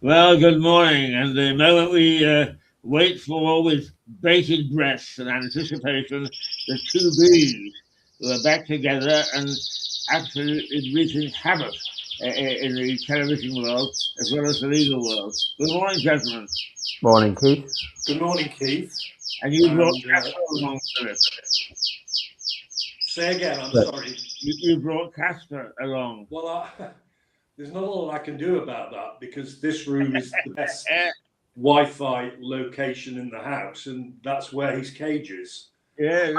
Well, good morning. And the moment we wait for with bated breath and anticipation, the two Bs who are back together and absolutely wreaking havoc in the television world as well as the legal world. Good morning, gentlemen. Morning, Keith. Good morning, Keith. And you brought Casper along, Philip. Say again, I'm sorry. You brought Casper along. Well, there's not a lot I can do about that because this room is the best Wi-Fi location in the house, and that's where his cage is. Yeah,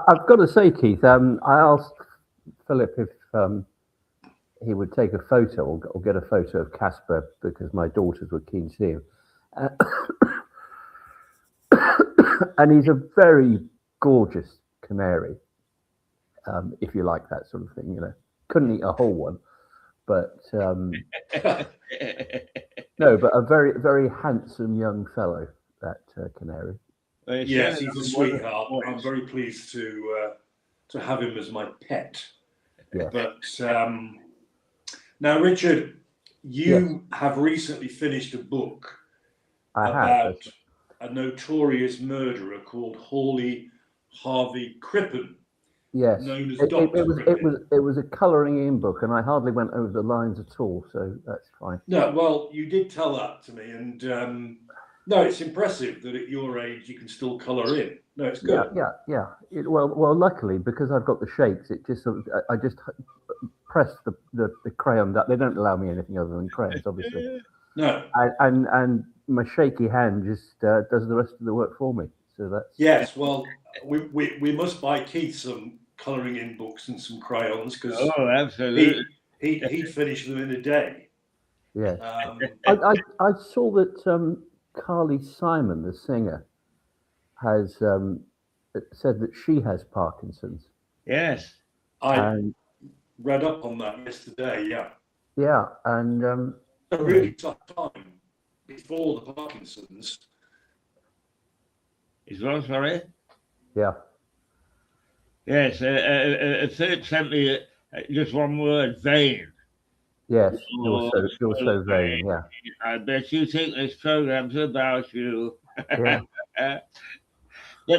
I've got to say, Keith, I asked Philip if he would take a photo or get a photo of Casper because my daughters were keen to see him. And he's a very gorgeous canary, if you like that sort of thing. You know, couldn't eat a whole one, but no, but a very, very handsome young fellow, that canary. Yes, he's a sweetheart. I'm very pleased to have him as my pet. Yeah. But now, Richard, you have recently finished a book about a notorious murderer called Hawley Harvey Crippen. Yes, known as it was a colouring in book, and I hardly went over the lines at all, so that's fine. No, well, you did tell that to me, and no, it's impressive that at your age you can still colour in. No, it's good. Yeah. Well, luckily because I've got the shakes, it just sort of, I just press the crayon. They don't allow me anything other than crayons, obviously. No. And my shaky hand just does the rest of the work for me. So that's yes. Well, we must buy Keith some colouring in books and some crayons because absolutely he'd finish them in a day. Yeah. I saw that Carly Simon, the singer, has said that she has Parkinson's. Yes. I read up on that yesterday. Yeah. Yeah, and a really tough time before the Parkinson's. Is what, sorry? Yeah. Yes, Philip sent me just one word, vain. Yes, you're so vain, yeah. I bet you think this program's about you. Yeah. That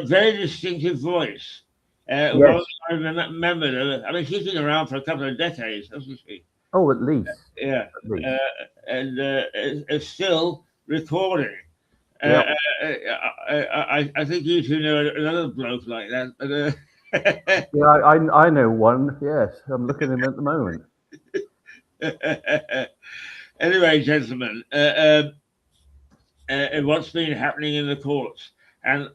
very distinctive voice. Yes. Well, I remember her. I mean, she's been around for a couple of decades, hasn't she? Oh, at least. Yeah. At least. And it's still recording. Yeah. I think you two know another bloke like that. But, yeah, I know one. Yes, I'm looking at him at the moment. Anyway, gentlemen, what's been happening in the courts, and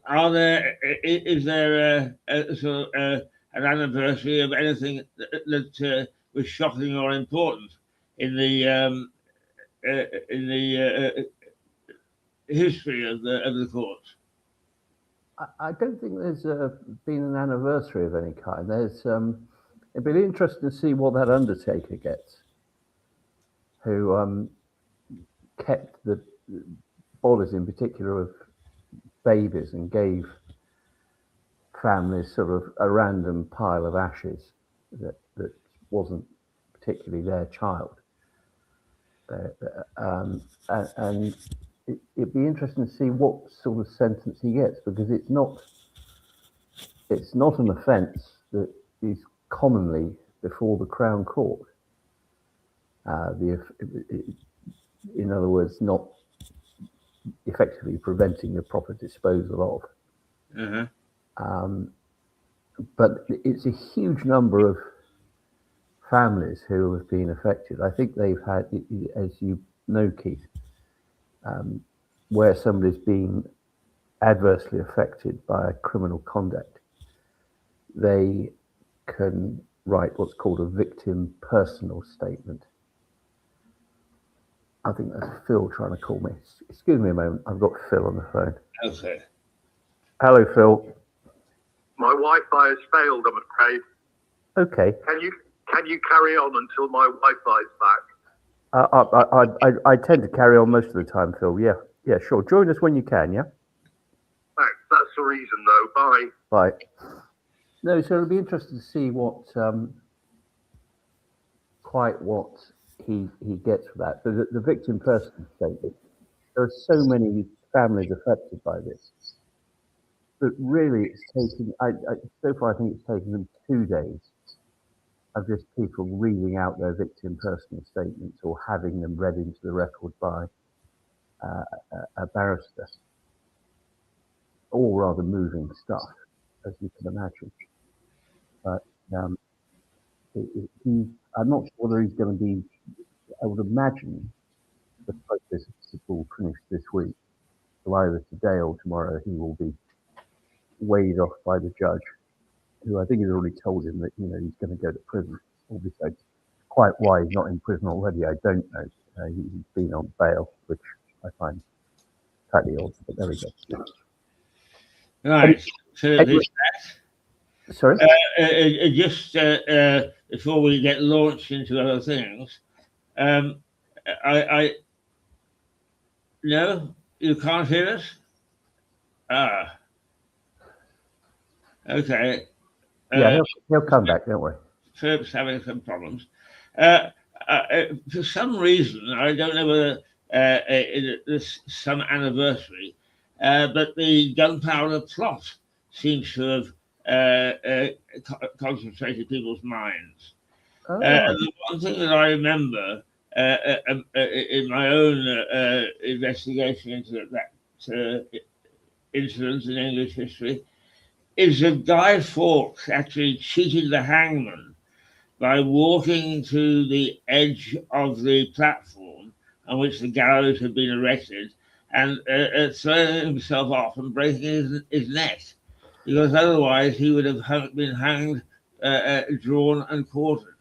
is there sort of an anniversary of anything that was shocking or important in the history of the courts? I don't think there's been an anniversary of any kind. There's it'd be interesting to see what that undertaker gets, who kept the bodies, in particular of babies, and gave families sort of a random pile of ashes that wasn't particularly their child. And it'd be interesting to see what sort of sentence he gets, because it's not an offence that is commonly before the Crown Court. In other words, not effectively preventing the proper disposal of. Uh-huh. But it's a huge number of families who have been affected. I think they've had, as you know, Keith, where somebody's been adversely affected by a criminal conduct, they can write what's called a victim personal statement. I think that's Phil trying to call me. Excuse me a moment. I've got Phil on the phone. Okay. Hello, Phil. My Wi-Fi has failed, I'm afraid. Okay. Can you carry on until my Wi-Fi is back? I tend to carry on most of the time, Phil. Yeah, sure. Join us when you can, yeah? Thanks. That's the reason, though. Bye. Bye. No, so it'll be interesting to see what quite what he gets for that. But the victim person statement, there are so many families affected by this. But really, it's taken, so far I think it's taken them 2 days of just people reading out their victim personal statements or having them read into the record by a barrister. All rather moving stuff, as you can imagine. But I'm not sure whether he's going to be, I would imagine the process will finish this week. So either today or tomorrow he will be weighed off by the judge, who I think has already told him that, you know, he's going to go to prison. Obviously, quite why he's not in prison already, I don't know. He's been on bail, which I find slightly odd, but there we go. Right. So Sorry? just before we get launched into other things, no, you can't hear us? Ah. Okay. Yeah, he'll come back, don't worry. Philip's having some problems. For some reason, I don't know whether there's some anniversary, but the gunpowder plot seems to have concentrated people's minds. Oh, And the one thing that I remember in my own investigation into that incident in English history is that Guy Fawkes actually cheated the hangman by walking to the edge of the platform on which the gallows had been erected and throwing himself off and breaking his neck, because otherwise he would have been hanged, drawn and quartered.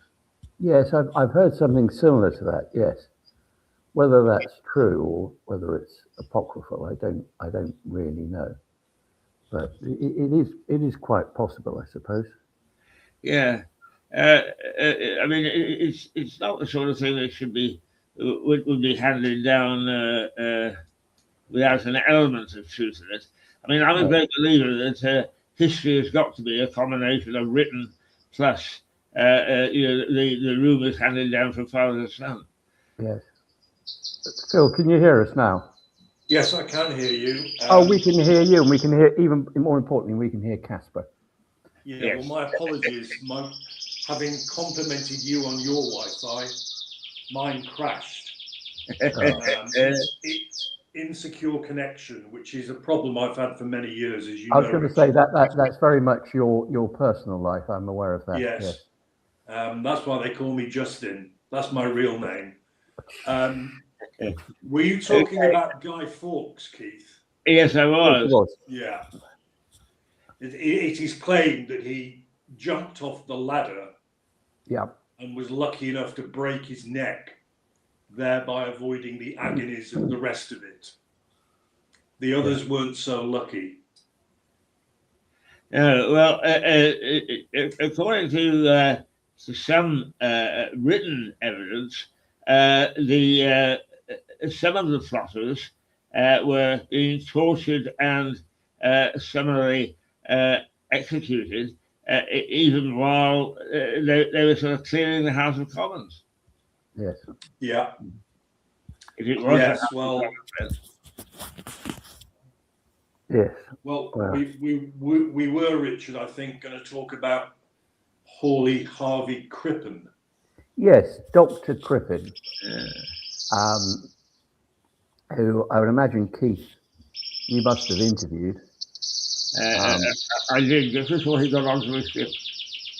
Yes, I've heard something similar to that. Yes, whether that's true or whether it's apocryphal, I don't really know. But it is quite possible, I suppose. Yeah, I mean it's not the sort of thing that would be handed down without an element of truth in it. I mean, I'm a great believer that history has got to be a combination of written plus the rumours handed down from father to son. Yes. Phil, can you hear us now? Yes, I can hear you. We can hear you, and we can hear, even more importantly, we can hear Casper. Yeah, yes. Well, my apologies. Having complimented you on your Wi-Fi, mine crashed. It's insecure connection, which is a problem I've had for many years, as you know. I was going to say that's very much your personal life. I'm aware of that. Yes. That's why they call me Justin. That's my real name. Were you talking about Guy Fawkes, Keith? Yes, I was. Yeah. It is claimed that he jumped off the ladder. Yeah. And was lucky enough to break his neck, thereby avoiding the agonies of the rest of it. The others weren't so lucky. Well, according to some written evidence, some of the plotters were being tortured and summarily executed, even while they were sort of clearing the House of Commons. Yes. Yeah. If it was yes. Well. Yes. Well, we were, Richard, I think, going to talk about Hawley Harvey Crippen. Yes, Dr. Crippen, who I would imagine, Keith, you must have interviewed. I did, just before he got onto the ship.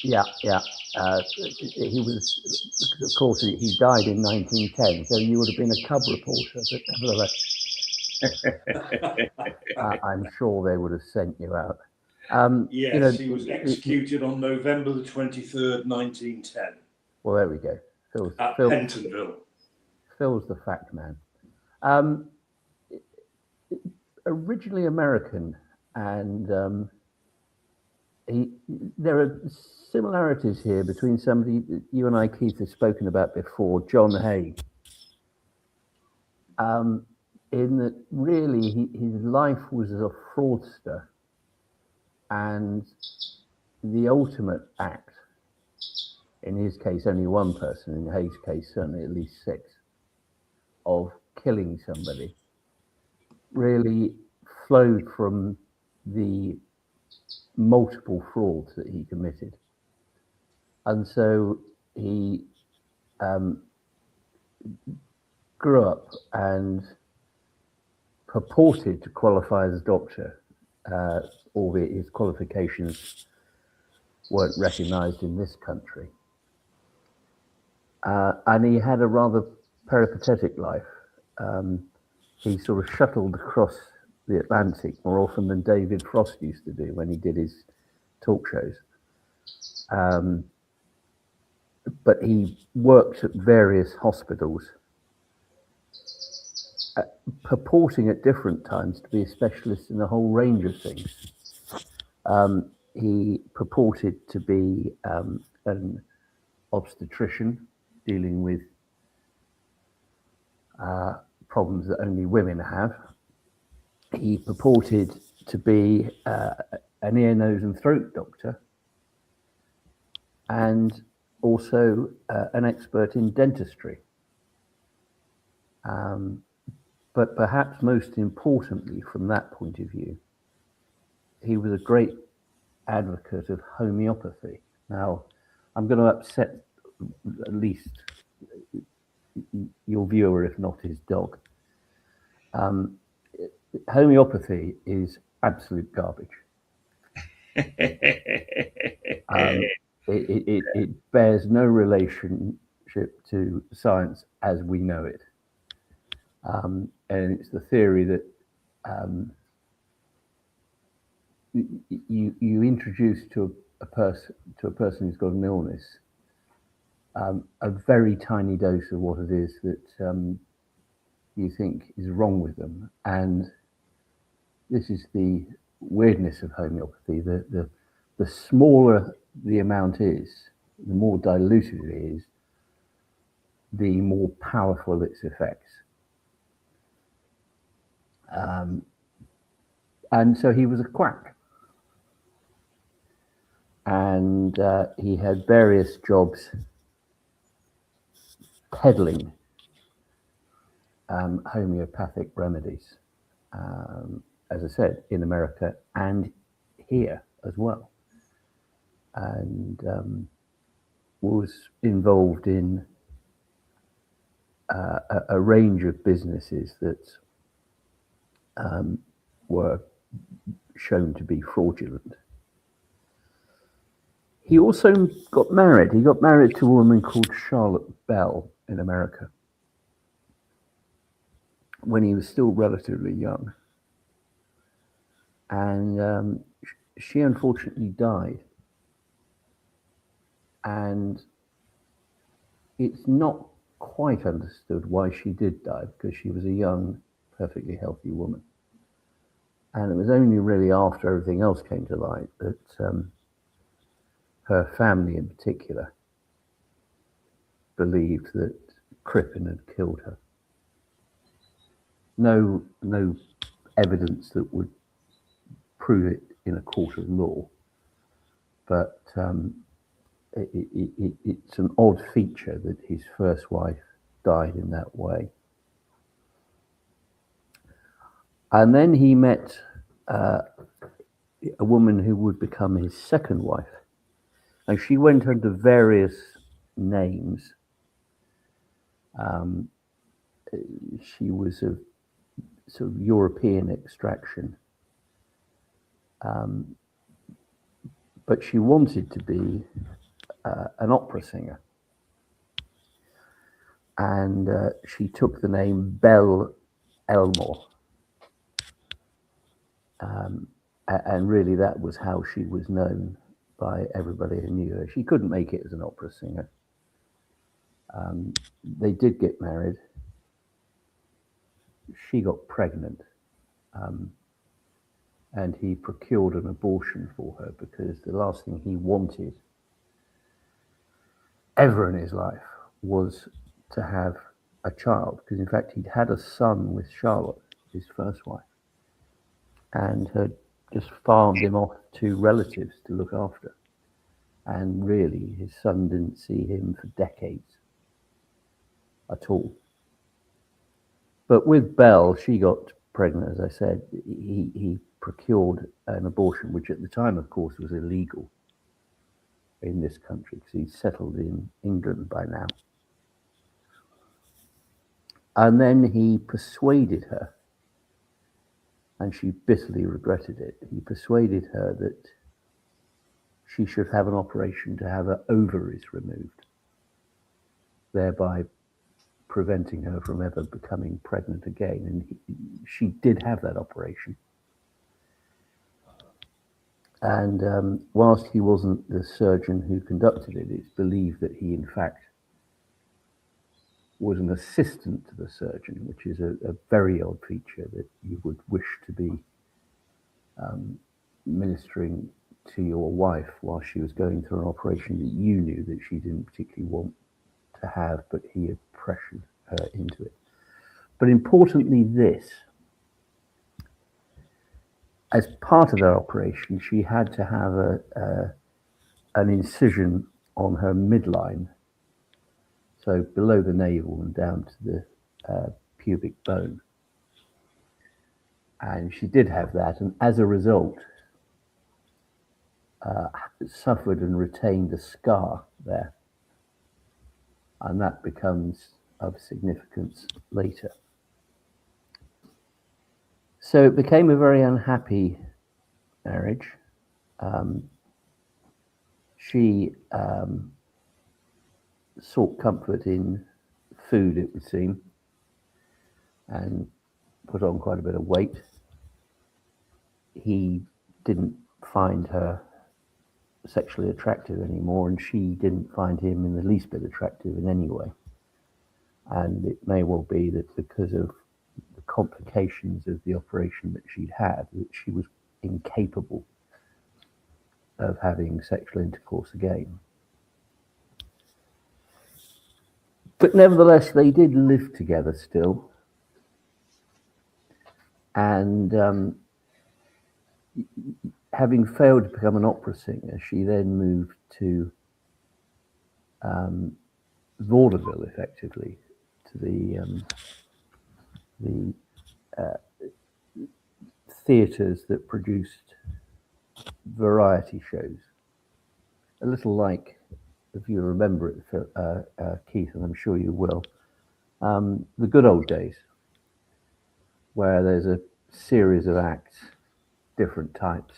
Yeah. He was, of course, he died in 1910, so you would have been a cub reporter, but nevertheless, I'm sure they would have sent you out. Yes, he was executed on November the 23rd, 1910. Well, there we go. At Pentonville. Phil's the fact man. Originally American, and there are similarities here between somebody that you and I, Keith, have spoken about before, John Hay. In that really his life was as a fraudster, and the ultimate act in his case only one person, in Hayes' case certainly at least 6, of killing somebody, really flowed from the multiple frauds that he committed. And so he grew up and purported to qualify as a doctor, albeit his qualifications weren't recognized in this country. And he had a rather peripatetic life. He sort of shuttled across the Atlantic more often than David Frost used to do when he did his talk shows. But he worked at various hospitals, purporting at different times to be a specialist in a whole range of things. He purported to be an obstetrician dealing with problems that only women have. He purported to be an ear, nose and throat doctor, and also an expert in dentistry. But perhaps most importantly, from that point of view, he was a great advocate of homeopathy. Now, I'm going to upset at least your viewer, if not his dog. Homeopathy is absolute garbage. It bears no relationship to science as we know it. And it's the theory that you introduce to a person who's got an illness a very tiny dose of what it is that you think is wrong with them, and this is the weirdness of homeopathy. The smaller the amount is, the more diluted it is, the more powerful its effects. And so he was a quack, and he had various jobs peddling homeopathic remedies, as I said, in America and here as well, and was involved in a range of businesses that were shown to be fraudulent. He also got married. He got married to a woman called Charlotte Bell in America when he was still relatively young. And she unfortunately died. And it's not quite understood why she did die, because she was a young, perfectly healthy woman. And it was only really after everything else came to light that her family in particular believed that Crippen had killed her. No evidence that would prove it in a court of law, but it's an odd feature that his first wife died in that way. And then he met a woman who would become his second wife, and she went under various names. She was of sort of European extraction, but she wanted to be an opera singer, and she took the name Belle Elmore, and really that was how she was known by everybody who knew her. She couldn't make it as an opera singer. They did get married. She got pregnant, and he procured an abortion for her, because the last thing he wanted ever in his life was to have a child, because in fact he'd had a son with Charlotte, his first wife, and had just farmed him off to relatives to look after. And really, his son didn't see him for decades at all. But with Belle, she got pregnant, as I said. He procured an abortion, which at the time, of course, was illegal in this country because he'd settled in England by now. And then he persuaded her, and she bitterly regretted it. He persuaded her that she should have an operation to have her ovaries removed, thereby preventing her from ever becoming pregnant again. And she did have that operation. And whilst he wasn't the surgeon who conducted it, it's believed that he, in fact, was an assistant to the surgeon, which is a very odd feature that you would wish to be ministering to your wife while she was going through an operation that you knew that she didn't particularly want to have, but he had pressured her into it. But importantly, this, as part of that operation, she had to have an incision on her midline, so below the navel and down to the pubic bone. And she did have that, and as a result, suffered and retained a scar there. And that becomes of significance later. So it became a very unhappy marriage. She sought comfort in food, it would seem, and put on quite a bit of weight. He didn't find her sexually attractive anymore, and she didn't find him in the least bit attractive in any way. And it may well be that because of the complications of the operation that she'd had, that she was incapable of having sexual intercourse again. But nevertheless, they did live together still. And having failed to become an opera singer, she then moved to vaudeville, effectively, to the theatres that produced variety shows. A little like, if you remember it, Keith, and I'm sure you will, the good old days, where there's a series of acts, different types,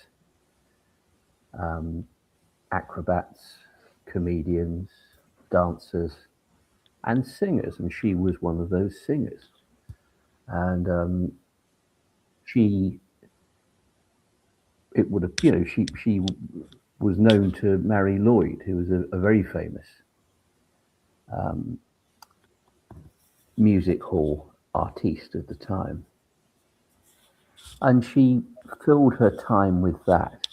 acrobats, comedians, dancers, and singers, and she was one of those singers. And she was known to Mary Lloyd, who was a very famous music hall artiste at the time. And she filled her time with that.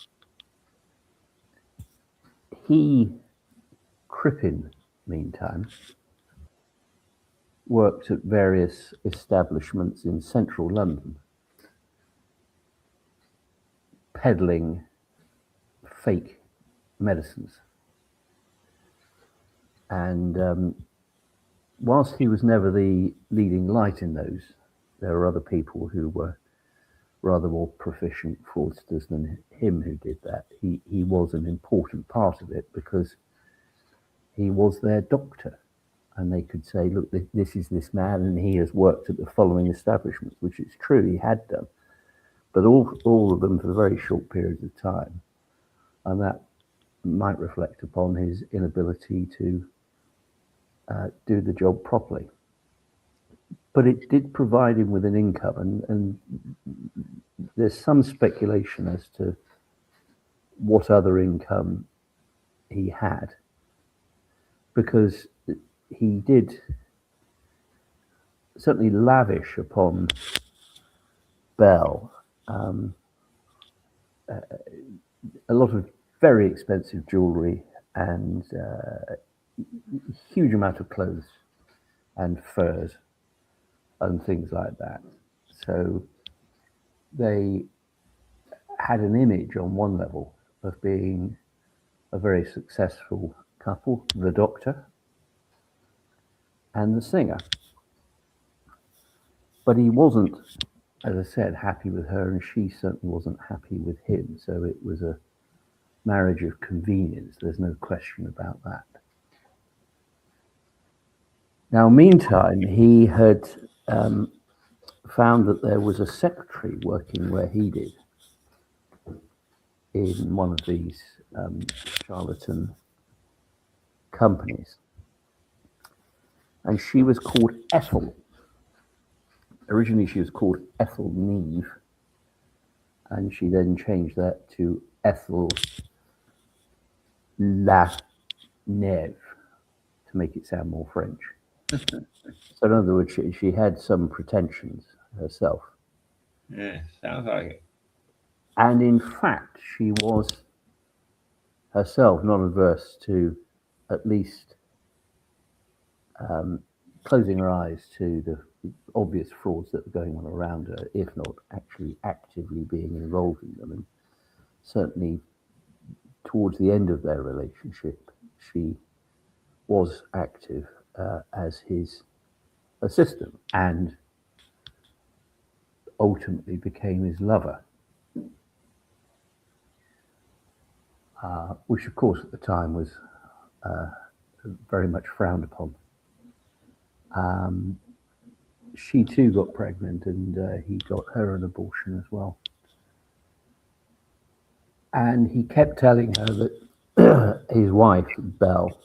Crippen, meantime, worked at various establishments in central London, peddling fake medicines. And whilst he was never the leading light in those, there were other people who were rather more proficient fraudsters than him who did that. He was an important part of it because he was their doctor, and they could say, look, this is this man, and he has worked at the following establishments, which is true, he had done, but all of them for very short periods of time. And that might reflect upon his inability to do the job properly. But it did provide him with an income, and there's some speculation as to what other income he had, because he did certainly lavish upon Belle a lot of very expensive jewelry and a huge amount of clothes and furs and things like that. So they had an image on one level of being a very successful couple, the doctor and the singer. But he wasn't, as I said, happy with her, and she certainly wasn't happy with him. So it was a marriage of convenience. There's no question about that. Now, meantime, he had found that there was a secretary working where he did in one of these charlatan companies. And she was called Ethel. Originally, she was called Ethel Neve, and she then changed that to Ethel La Neve to make it sound more French. So, in other words, she had some pretensions herself. Yeah, sounds like it. And in fact, she was herself not averse to at least closing her eyes to the obvious frauds that were going on around her, if not actually actively being involved in them. And certainly towards the end of their relationship, she was active as his assistant and ultimately became his lover, which of course at the time was very much frowned upon. She too got pregnant, and he got her an abortion as well. And he kept telling her that his wife, Belle,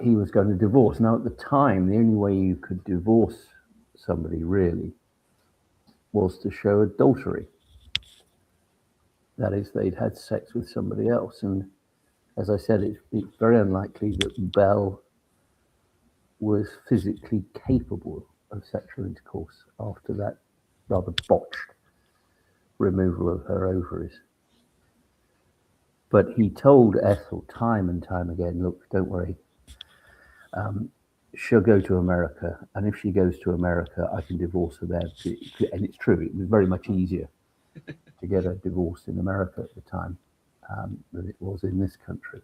he was going to divorce. Now, at the time, the only way you could divorce somebody really was to show adultery. That is, they'd had sex with somebody else. And as I said, it's very unlikely that Belle was physically capable of sexual intercourse after that rather botched removal of her ovaries. But he told Ethel time and time again, look, don't worry, she'll go to America, and if she goes to America, I can divorce her there. And it's true, it was very much easier to get a divorce in America at the time than it was in this country.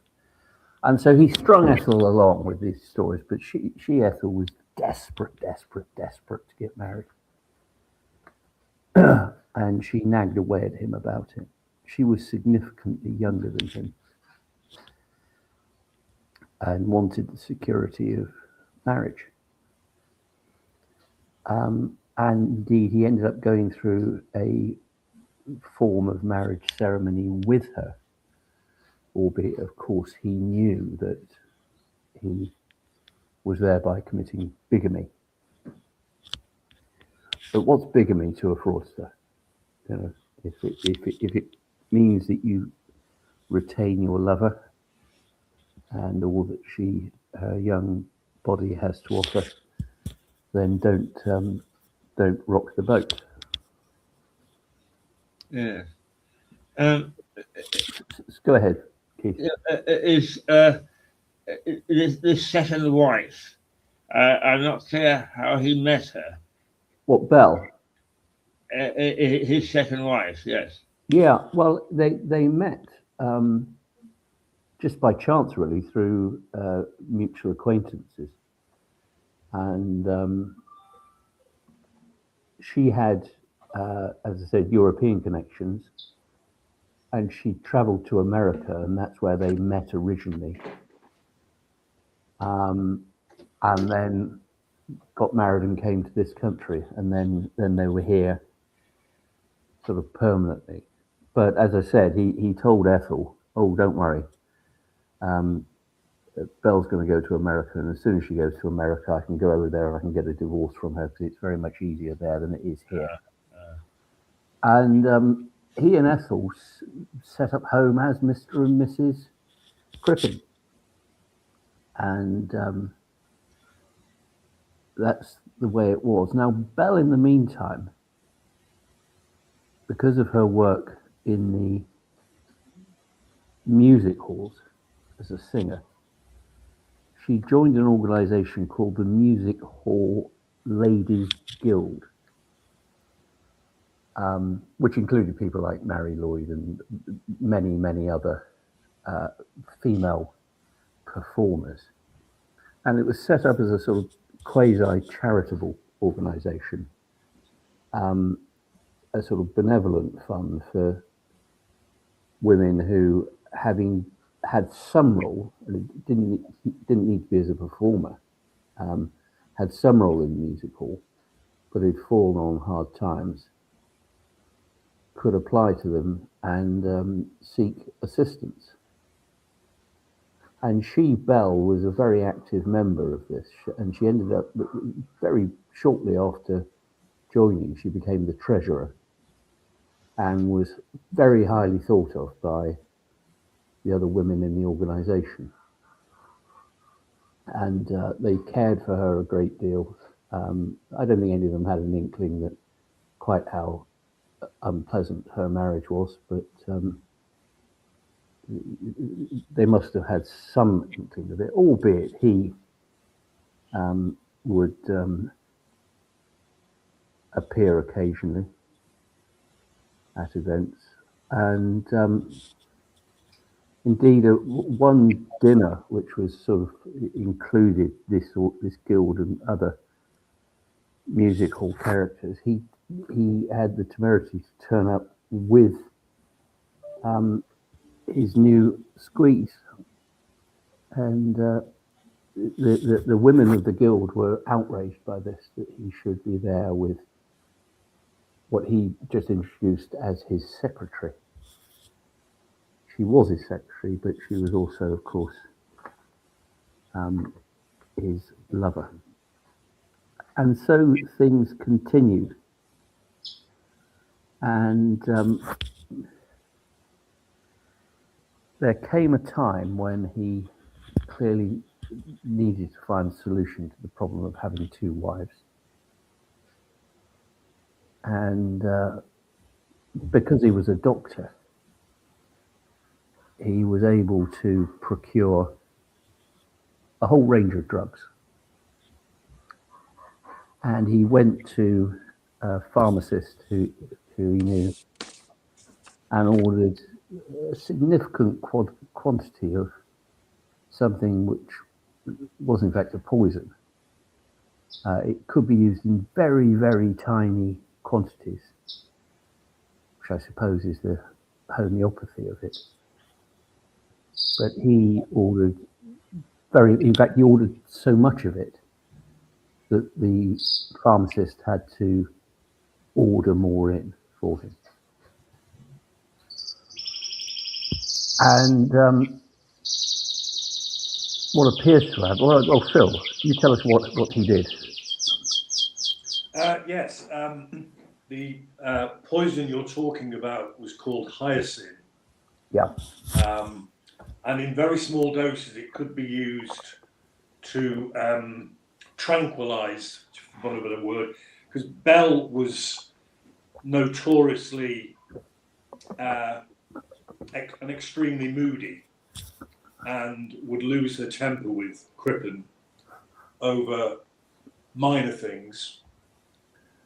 And so he strung Ethel along with these stories, but she Ethel, was desperate to get married. And she nagged away at him about it. She was significantly younger than him and wanted the security of marriage. And indeed, he ended up going through a form of marriage ceremony with her, albeit, of course, he knew that he was thereby committing bigamy. But what's bigamy to a fraudster? You know, if it means that you retain your lover and all that her young body has to offer, then don't rock the boat. Yeah. Go ahead, Keith. Is this second wife? I'm not clear how he met her. What, Belle? His second wife, yes. Yeah, well, they met just by chance, really, through mutual acquaintances. And she had, as I said, European connections, and she traveled to America, and that's where they met originally. And then got married and came to this country, and then they were here sort of permanently. But as I said, he told Ethel, oh, don't worry, Belle's going to go to America, and as soon as she goes to America, I can go over there and I can get a divorce from her, because it's very much easier there than it is here. And he and Ethel set up home as Mr. and Mrs. Crippen. And that's the way it was. Now, Belle, in the meantime, because of her work in the music halls as a singer, she joined an organization called the Music Hall Ladies Guild. which included people like Mary Lloyd and many, many other female performers. And it was set up as a sort of quasi-charitable organisation, a sort of benevolent fund for women who, having had some role, and it didn't need to be as a performer, had some role in the music hall, but had fallen on hard times, could apply to them and seek assistance. And she, Belle, was a very active member of this, and she ended up very shortly after joining, she became the treasurer and was very highly thought of by the other women in the organisation. And they cared for her a great deal. I don't think any of them had an inkling that quite how unpleasant her marriage was, but they must have had some inkling of it, albeit he would appear occasionally at events. And indeed, one dinner, which was sort of included this guild and other music hall characters, he had the temerity to turn up with his new squeeze, and the women of the guild were outraged by this, that he should be there with what he just introduced as his secretary. She was his secretary, but she was also, of course, his lover. And so things continued. And there came a time when he clearly needed to find a solution to the problem of having two wives. And because he was a doctor, he was able to procure a whole range of drugs. And he went to a pharmacist who he knew and ordered a significant quantity of something which was in fact a poison. It could be used in very, very tiny quantities, which I suppose is the homeopathy of it. But he ordered he ordered so much of it that the pharmacist had to order more in for him. And what appears to have, well, Phil, you tell us what he did. Yes, the poison you're talking about was called hyoscine. Yeah. And in very small doses, it could be used to tranquilize, for want of a better word, because Belle was notoriously and extremely moody and would lose her temper with Crippen over minor things.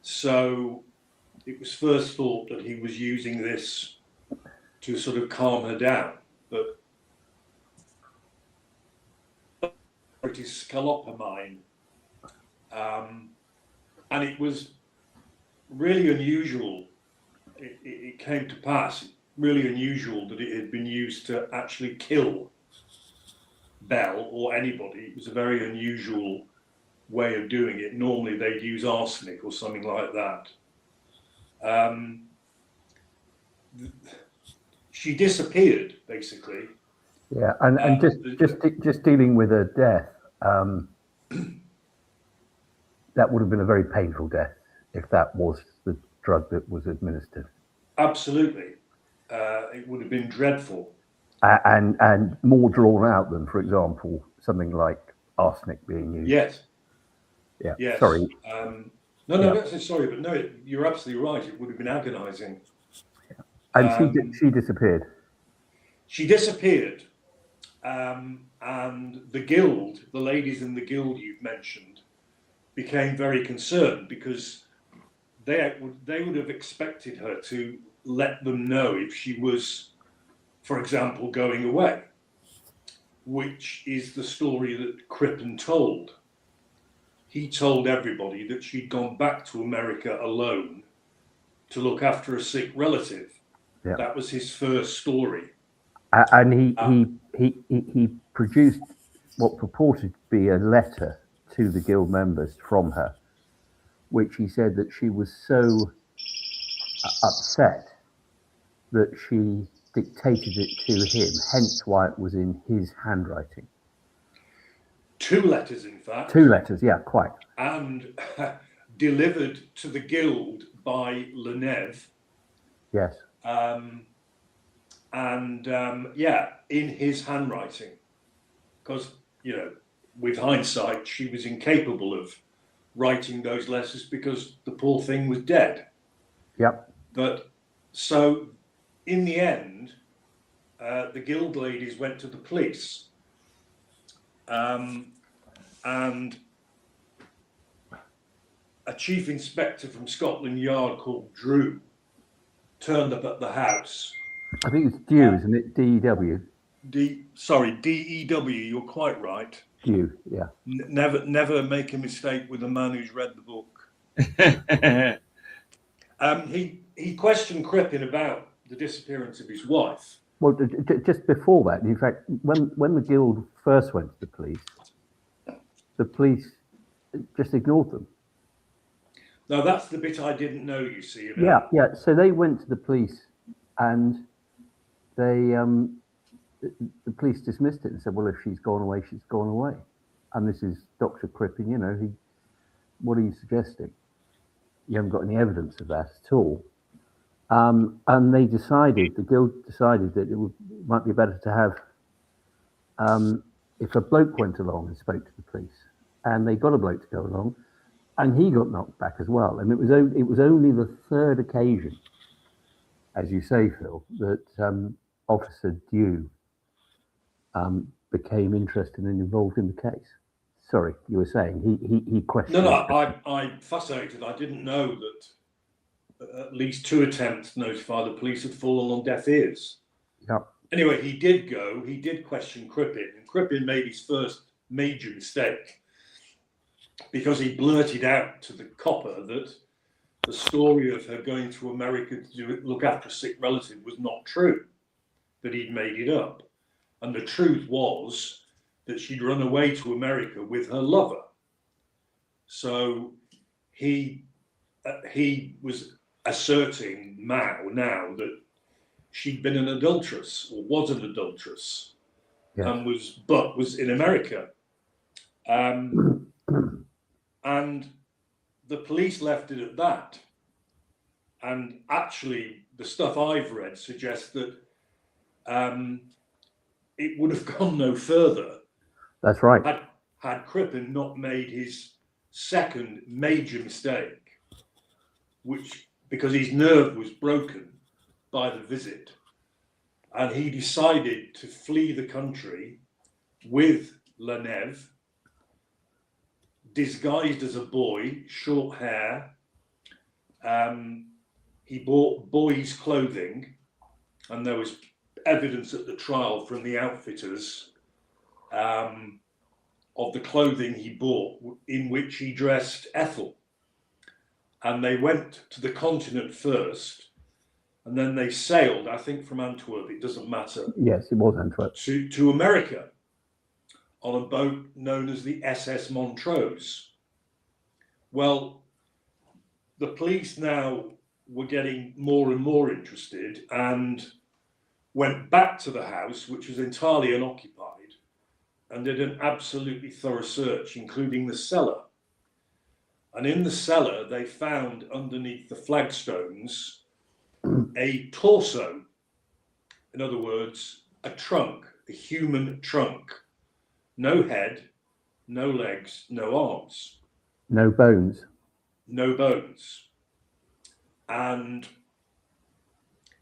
So it was first thought that he was using this to sort of calm her down, but it is scolopamine, and it was really unusual. It came to pass, really unusual, that it had been used to actually kill Belle or anybody. It was a very unusual way of doing it. Normally they'd use arsenic or something like that. She disappeared, basically. Yeah, and just dealing with her death, that would have been a very painful death if that was the drug that was administered. Absolutely, it would have been dreadful. And more drawn out than, for example, something like arsenic being used. Yes. Yeah. Yes. Sorry. No, don't say sorry, but no, you're absolutely right. It would have been agonising. And she disappeared. She disappeared, and the guild, the ladies in the guild you've mentioned, became very concerned because they would have expected her to let them know if she was, for example, going away, which is the story that Crippen told. He told everybody that she'd gone back to America alone to look after a sick relative. Yeah. That was his first story. And he produced what purported to be a letter to the guild members from her, which he said that she was so upset that she dictated it to him, hence why it was in his handwriting. 2 letters, in fact. 2 letters, yeah, quite. And delivered to the guild by Lenève. Yes. In his handwriting. Because, you know, with hindsight, she was incapable of writing those letters because the poor thing was dead. Yep. But so in the end, the guild ladies went to the police. And a chief inspector from Scotland Yard called Drew turned up at the house. I think it's Dew, isn't it? DEW. DEW, you're quite right. Dew, yeah. Never make a mistake with a man who's read the book. He questioned Crippen about the disappearance of his wife. Well, just before that, in fact, when the guild first went to the police just ignored them. Now, that's the bit I didn't know, you see. About. Yeah. So they went to the police and they, the police dismissed it and said, well, if she's gone away, she's gone away. And this is Dr. Crippen, you know, what are you suggesting? You haven't got any evidence of that at all. And they decided, the guild decided that might be better to have, if a bloke went along and spoke to the police, and they got a bloke to go along, and he got knocked back as well. And it was only the 3rd occasion, as you say, Phil, that Officer Dew became interested and involved in the case. Sorry, you were saying he questioned. No, I'm fascinated. I didn't know that at least 2 attempts to notify the police had fallen on deaf ears. Yeah. Anyway, he did question Crippen, and Crippen made his first major mistake because he blurted out to the copper that the story of her going to America to look after a sick relative was not true, that he'd made it up. And the truth was that she'd run away to America with her lover. So he was asserting now that she'd been an adulteress or was an adulteress, yeah. and was in America. And the police left it at that. And actually, the stuff I've read suggests that it would have gone no further. That's right. Had Crippen not made his second major mistake, because his nerve was broken by the visit, and he decided to flee the country with Lenève, disguised as a boy, short hair. He bought boys' clothing, and there was evidence at the trial from the outfitters of the clothing he bought in which he dressed Ethel. And they went to the continent first, and then they sailed, I think from Antwerp, it doesn't matter. Yes, it was Antwerp. To America on a boat known as the SS Montrose. Well, the police now were getting more and more interested and went back to the house, which was entirely unoccupied, and did an absolutely thorough search, including the cellar. And in the cellar, they found underneath the flagstones a torso. In other words, a trunk, a human trunk. No head, no legs, no arms. No bones. No bones. And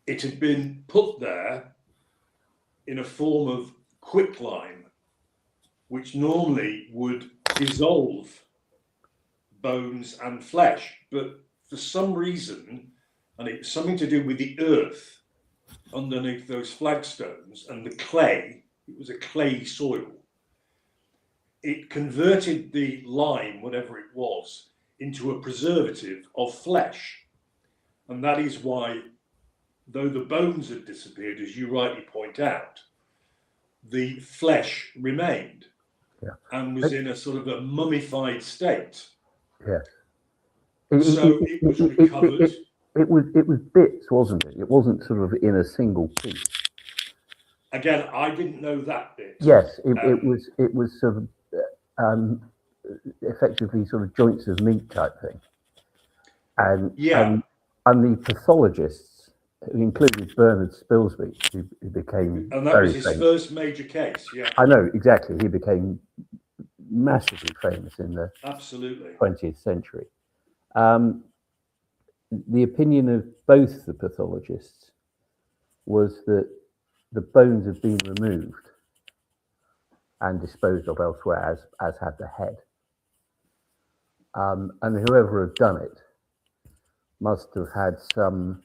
it had been put there in a form of quicklime, which normally would dissolve bones and flesh. But for some reason, and it's something to do with the earth underneath those flagstones and the clay, it was a clay soil. It converted the lime, whatever it was, into a preservative of flesh. And that is why, though the bones had disappeared, as you rightly point out, the flesh remained and was in a sort of a mummified state. Yes. So it was recovered. It was bits, wasn't it? It wasn't sort of in a single piece. Again, I didn't know that bit. Yes, it was sort of effectively sort of joints of meat type thing. And the pathologists, who included Bernard Spilsby, who became and that was his first major case. Yeah, I know exactly. He became massively famous in the absolutely 20th century. The opinion of both the pathologists was that the bones had been removed and disposed of elsewhere, as had the head. And whoever had done it must have had some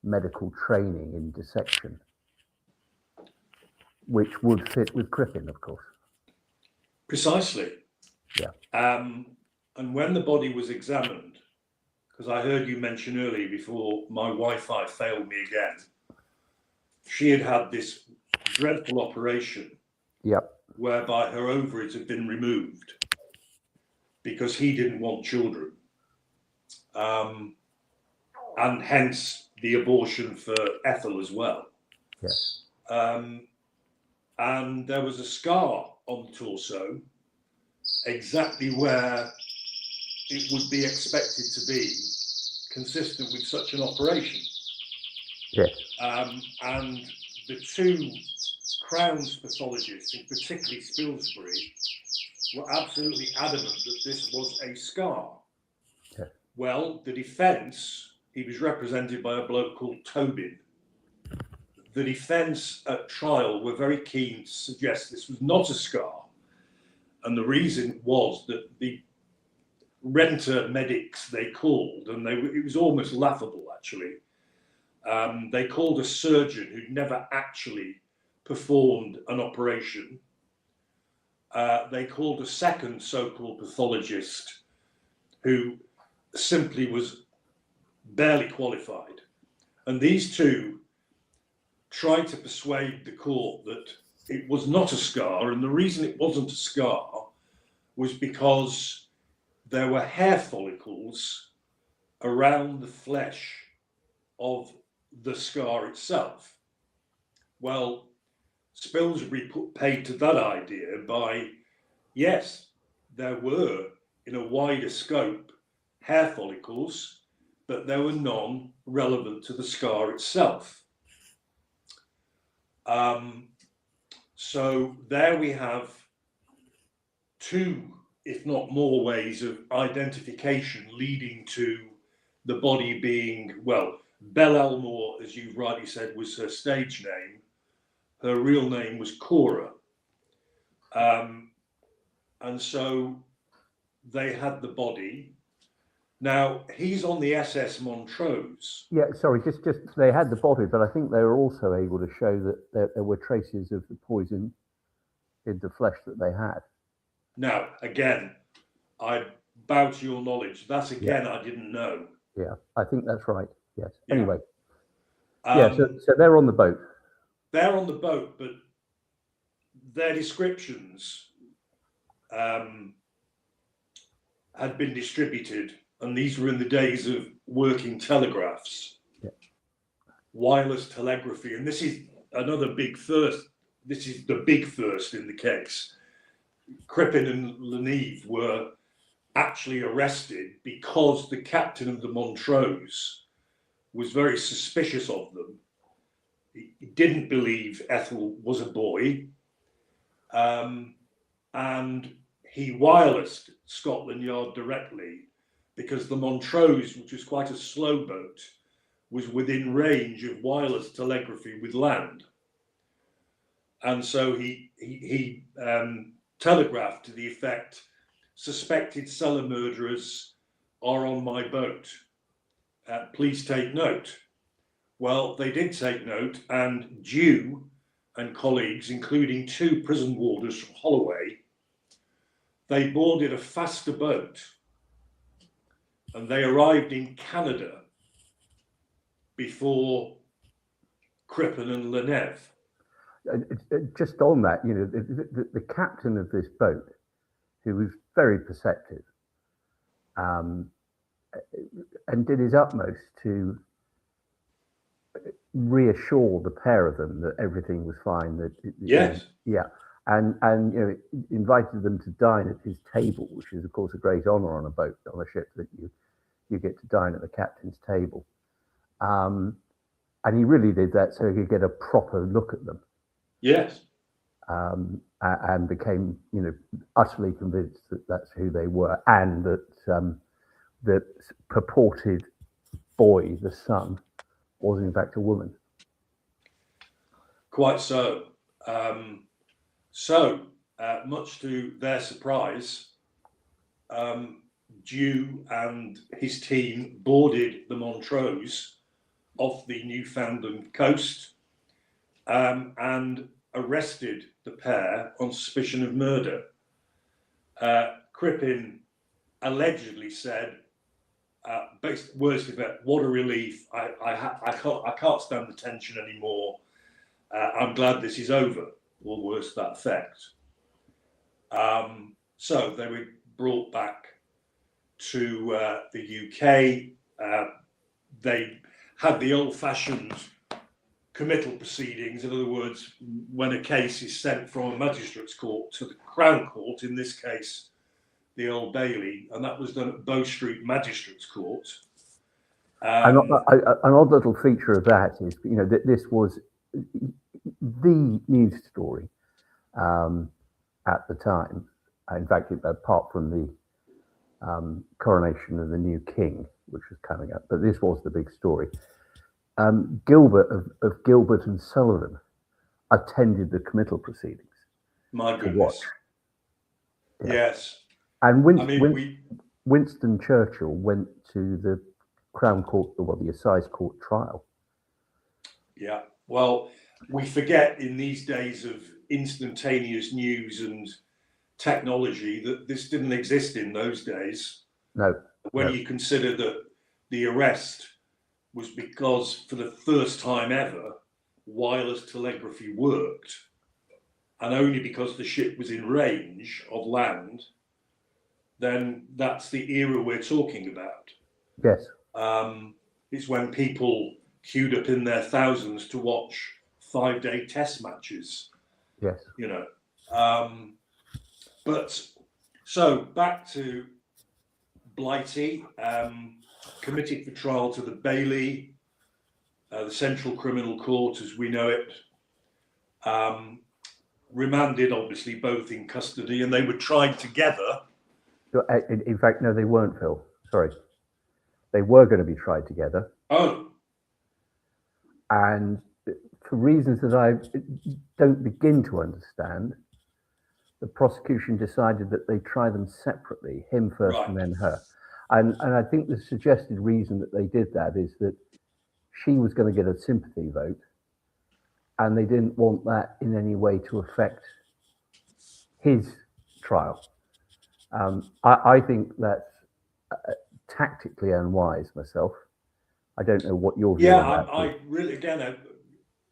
medical training in dissection, which would fit with Crippen, of course. Precisely. Yeah. And when the body was examined, because I heard you mention earlier before my Wi-Fi failed me again, she had had this dreadful operation. Yep. Whereby her ovaries had been removed because he didn't want children. And hence the abortion for Ethel as well. Yes. And there was a scar on the torso, exactly where it would be expected to be, consistent with such an operation. Yes. And the two Crown's pathologists, and particularly Spilsbury, were absolutely adamant that this was a scar. Yeah. Well, the defence, he was represented by a bloke called Tobin. The defence at trial were very keen to suggest this was not a scar. And the reason was that the renter medics they called, and it was almost laughable actually, they called a surgeon who'd never actually performed an operation. They called a second so-called pathologist who simply was barely qualified. And these two tried to persuade the court that it was not a scar, and the reason it wasn't a scar was because there were hair follicles around the flesh of the scar itself. Well, Spilsbury put paid to that idea by, yes, there were, in a wider scope, hair follicles, but they were none relevant to the scar itself. So there we have two, if not more, ways of identification leading to the body being, well, Belle Elmore, as you've rightly said, was her stage name. Her real name was Cora. And so they had the body. Now, he's on the SS Montrose. Yeah, sorry, just they had the body, but I think they were also able to show that there were traces of the poison in the flesh that they had. Now, again, I bow to your knowledge. That's again, I didn't know. Yeah, I think that's right. Yes. Yeah. Anyway. So they're on the boat. They're on the boat, but their descriptions had been distributed, and these were in the days of working telegraphs, wireless telegraphy, and this is another big first. This is the big first in the case. Crippen and Leneve were actually arrested because the captain of the Montrose was very suspicious of them. He didn't believe Ethel was a boy, and he wirelessed Scotland Yard directly because the Montrose, which was quite a slow boat, was within range of wireless telegraphy with land. And so he telegraphed to the effect, suspected cellar murderers are on my boat. please take note. Well, they did take note, and Dew and colleagues, including 2 prison warders from Holloway, they boarded a faster boat and they arrived in Canada before Crippen and Lenève. Just on that, you know, the captain of this boat, who was very perceptive, and did his utmost to reassure the pair of them that everything was fine. That Yes. yeah, and you know, invited them to dine at his table, which is of course a great honour on a boat, on a ship, that you get to dine at the captain's table. And he really did that so he could get a proper look at them. Yes. And became, you know, utterly convinced that that's who they were, and that the purported boy, the son, was in fact a woman. Quite so. Much to their surprise, Dew and his team boarded the Montrose off the Newfoundland coast and arrested the pair on suspicion of murder. Crippen allegedly said, words to that, "What a relief! I can't stand the tension anymore. I'm glad this is over," or worse to that effect. So they were brought back to the UK. They had the old-fashioned committal proceedings. In other words, when a case is sent from a magistrate's court to the Crown Court, in this case, the Old Bailey, and that was done at Bow Street Magistrates Court. An odd little feature of that is, you know, that this was the news story at the time. In fact, apart from the coronation of the new king, which was coming up, but this was the big story. Gilbert of Gilbert and Sullivan attended the committal proceedings. My to goodness. watch. Yeah. Yes. And Winston Churchill went to the Crown Court, well, the Assize Court trial. Yeah. Well, we forget in these days of instantaneous news and technology that this didn't exist in those days. No. When you consider that the arrest was because, for the first time ever, wireless telegraphy worked, and only because the ship was in range of land, then that's the era we're talking about. Yes. It's when people queued up in their thousands to watch 5-day test matches. Yes. You know. But so back to Blighty, committed for trial to the Bailey, the Central Criminal Court as we know it. Remanded, obviously, both in custody, and they were tried together. In fact, no, they weren't, Phil. Sorry. They were going to be tried together. Oh. And for reasons that I don't begin to understand, the prosecution decided that they try them separately, him first and then her. And I think the suggested reason that they did that is that she was going to get a sympathy vote, and they didn't want that in any way to affect his trial. I think that's tactically unwise myself. I don't know what your view on that. I really, again,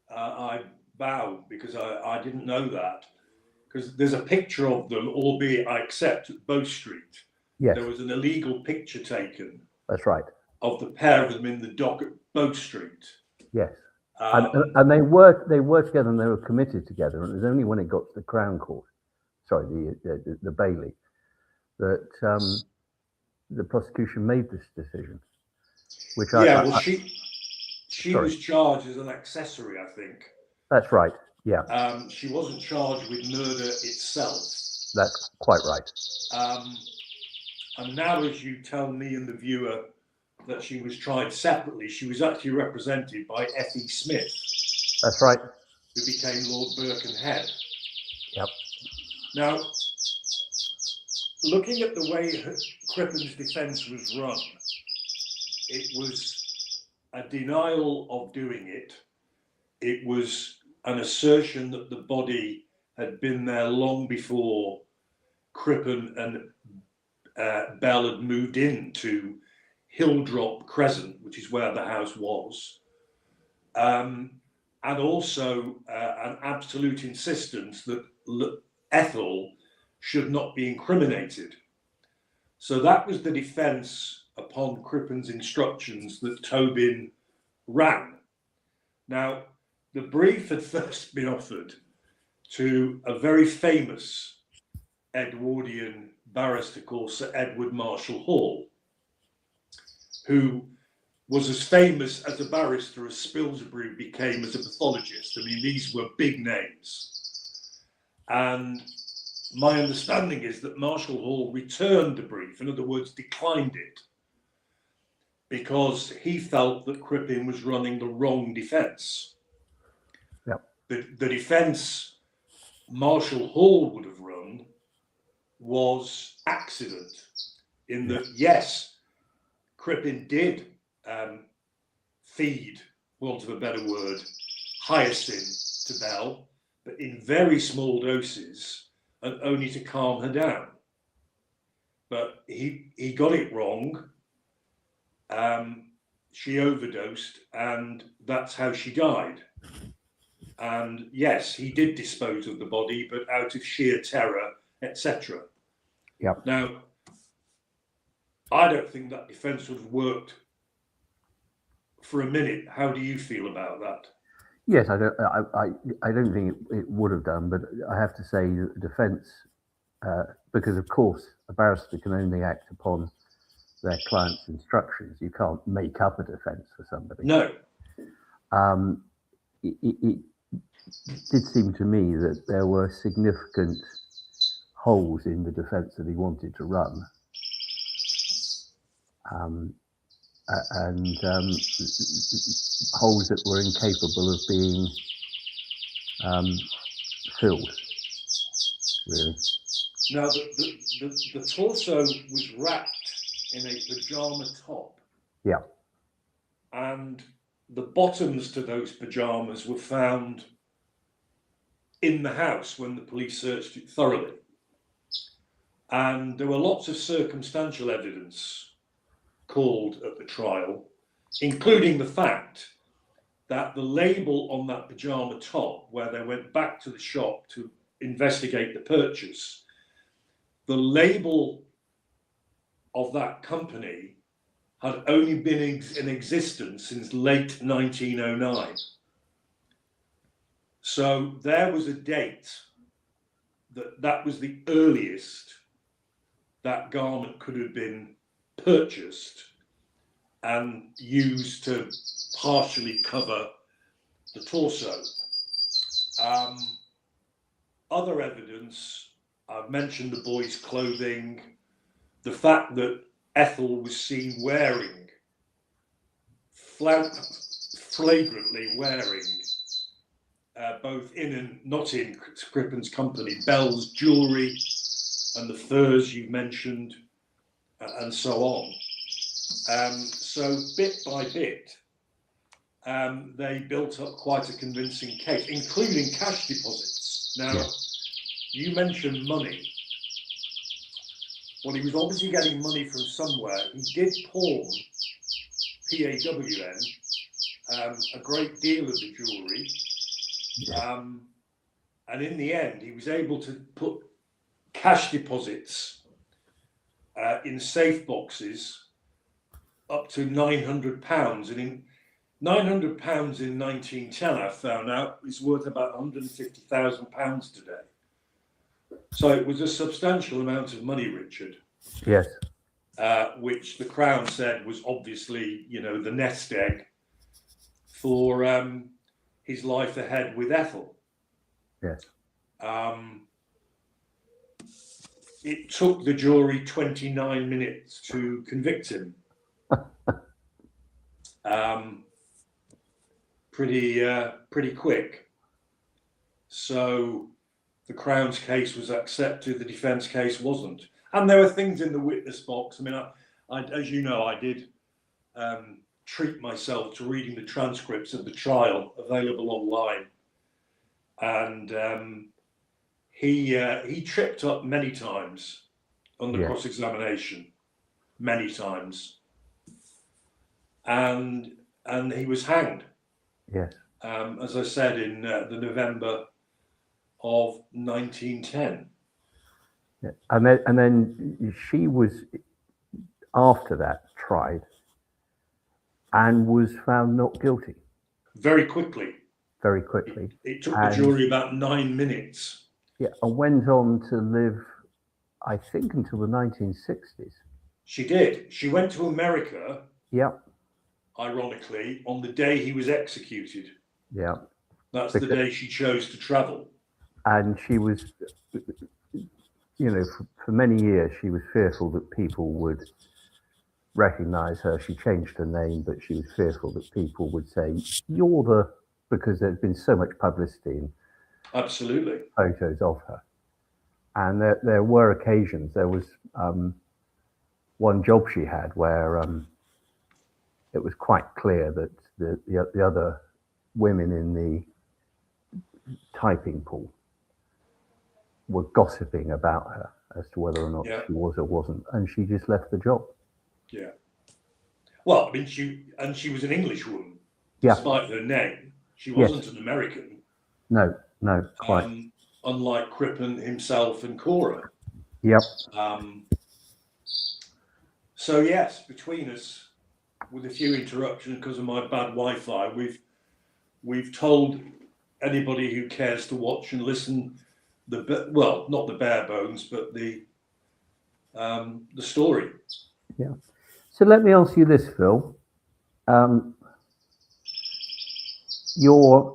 I bow because I didn't know that. Because there's a picture of them, albeit I accept at Bow Street. Yes. There was an illegal picture taken. That's right. Of the pair of them in the dock at Bow Street. Yes. And they were together, and they were committed together. And it was only when it got to the Crown Court, sorry, the Bailey, that the prosecution made this decision. Which she was charged as an accessory, I think. That's right. Yeah. She wasn't charged with murder itself. That's quite right. And now, as you tell me and the viewer that she was tried separately, she was actually represented by F.E. Smith. That's right. Who became Lord Birkenhead. Yep. Now, looking at the way Crippen's defence was run, it was a denial of doing it. It was an assertion that the body had been there long before Crippen and Bell had moved into Hilldrop Crescent, which is where the house was, and also an absolute insistence that Ethel should not be incriminated. So that was the defence upon Crippen's instructions that Tobin ran. Now, the brief had first been offered to a very famous Edwardian barrister called Sir Edward Marshall Hall, who was as famous as a barrister as Spilsbury became as a pathologist. I mean, these were big names. And my understanding is that Marshall Hall returned the brief, in other words, declined it, because he felt that Crippen was running the wrong defence. Yep. The defence Marshall Hall would have run was accident, in that, yes, Crippen did feed, want of a better word, Hyacinth to Bell, but in very small doses and only to calm her down. But he got it wrong. She overdosed, and that's how she died. And yes, he did dispose of the body, but out of sheer terror, etc. Yep. Now, I don't think that defence would have worked for a minute. How do you feel about that? Yes, I don't think it would have done, but I have to say that the defence, because of course a barrister can only act upon their client's instructions. You can't make up a defence for somebody. No. It did seem to me that there were significant holes in the defence that he wanted to run. And holes that were incapable of being filled, really. Now, the torso was wrapped in a pyjama top. Yeah. And the bottoms to those pyjamas were found in the house when the police searched it thoroughly. And there were lots of circumstantial evidence called at the trial, including the fact that the label on that pyjama top, where they went back to the shop to investigate the purchase, the label of that company had only been in existence since late 1909. So there was a date that was the earliest that garment could have been purchased and used to partially cover the torso. Other evidence, I've mentioned the boy's clothing, the fact that Ethel was seen wearing, flagrantly wearing, both in and not in Crippen's company, Bell's jewellery and the furs you mentioned, and so on. So bit by bit, they built up quite a convincing case, including cash deposits. Now, you mentioned money. Well, he was obviously getting money from somewhere. He did pawn, PAWN, a great deal of the jewellery. And in the end, he was able to put cash deposits in safe boxes up to £900. And in £900 in 1910, I found out, is worth about £150,000 today. So it was a substantial amount of money, Richard. Yes. Which the Crown said was obviously, the nest egg for his life ahead with Ethel. Yes. It took the jury 29 minutes to convict him. Pretty quick. So the Crown's case was accepted, the defence case wasn't. And there were things in the witness box. I mean, I as you know, I did treat myself to reading the transcripts of the trial available online, and he tripped up many times under cross-examination, many times, and he was hanged. Yes. As I said, in the November of 1910. Yeah. And then she was, after that, tried and was found not guilty. Very quickly. Very quickly. It took the jury about 9 minutes. Yeah, and went on to live, I think, until the 1960s. She did. She went to America. Yeah. Ironically, on the day he was executed. Yeah. That's the day she chose to travel. And she was, you know, for many years, she was fearful that people would recognize her. She changed her name, but she was fearful that people would say, you're the, because there's been so much publicity and absolutely photos of her. And there were occasions, there was one job she had where it was quite clear that the other women in the typing pool were gossiping about her as to whether or not she was or wasn't, and she just left the job. Yeah. Well, I mean, she was an English woman, despite her name. She wasn't an American. No, quite. Unlike Crippen himself and Cora. Yep. So yes, between us, with a few interruptions because of my bad Wi-Fi, we've told anybody who cares to watch and listen not the bare bones, but the story. Yeah. So let me ask you this, Phil. Your